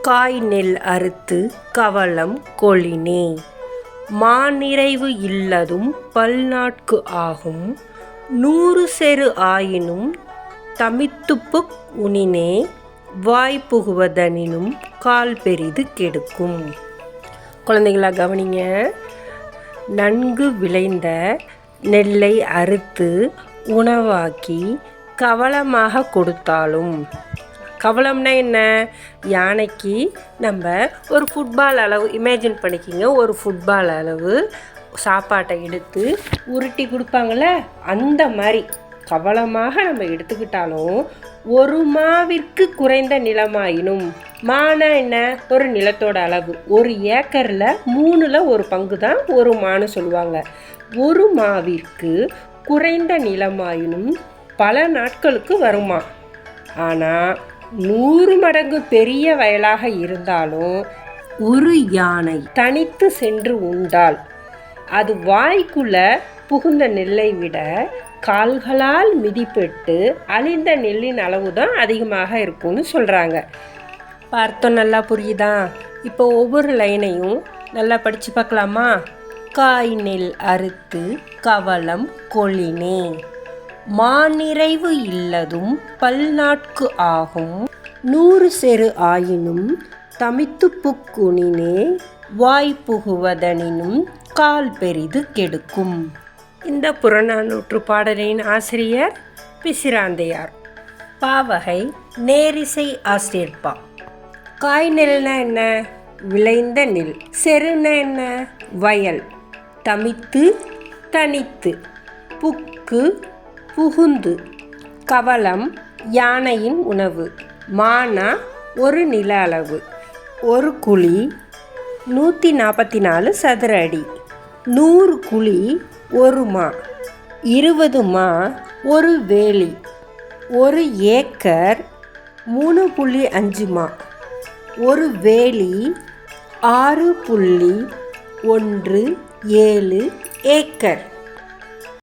காய் நெல் அறுத்து கவளம் கொளினே. மாநிறைவு இல்லதும் பல்நாட்கு ஆகும். 100 செரு ஆயினும் தமித்துப்புக் உணினே. வாய்ப்புகுவதனினும் கால் பெரிது கெடுக்கும். குழந்தைகளா கவனிங்க. நன்கு விளைந்த நெல்லை அறுத்து உணவாக்கி கவளமாக கொடுத்தாலும், கவளம்னா என்ன? யானைக்கு நம்ம ஒரு ஃபுட்பால் அளவு இமேஜின் பண்ணிக்கிங்க. ஒரு ஃபுட்பால் அளவு சாப்பாட்டை எடுத்து உருட்டி கொடுப்பாங்கள்ல, அந்த மாதிரி கவளமாக நம்ம எடுத்துக்கிட்டாலும் ஒரு மாவிற்கு குறைந்த நிலமாயினும். மானா என்ன? ஒரு நிலத்தோட அளவு. ஒரு ஏக்கரில் 3ல் 1 பங்கு தான் ஒரு மான்னு சொல்லுவாங்க. ஒரு மாவிற்கு குறைந்த நிலமாயினும் பல நாட்களுக்கு வருமா. ஆனால் 100 மடங்கு பெரிய வயலாக இருந்தாலும் ஒரு யானை தனித்து சென்று உண்டால் அது வாய்க்குள்ள புகுந்த நெல்லை விட கால்களால் மிதிப்பட்டு அழிந்த நெல்லின் அளவு தான் அதிகமாக இருக்கும்னு சொல்கிறாங்க. பார்த்தோம், நல்லா புரியுதா? இப்போ ஒவ்வொரு லைனையும் நல்லா படித்து பார்க்கலாமா? காய் நெல் அறுத்து கவளம் கொளினே. மாநிறைவு இல்லதும் பல்நாட்கு ஆகும். 100 செரு ஆயினும் தமித்துப்புக் உணினே. வாய்ப்புகுவதனினும் கால் பெரிது கெடுக்கும். இந்த புறநானூற்று பாடலின் ஆசிரியர் பிசிராந்தையார். பாவகை நேரிசை ஆசிரியர்பா. காய் நெல்னா என்ன? விளைந்த நெல். செருனா என்ன? வயல். தமித்து தனித்து. புக்கு புகுந்து. கவளம் யானையின் உணவு. மானா ஒரு நில அளவு. ஒரு குழி 144 சதுர அடி. 100 குழி ஒரு மா. 20 மா ஒரு வேலி. ஒரு ஏக்கர் 3.5 மா. ஒரு வேலி 6.17 ஏக்கர்.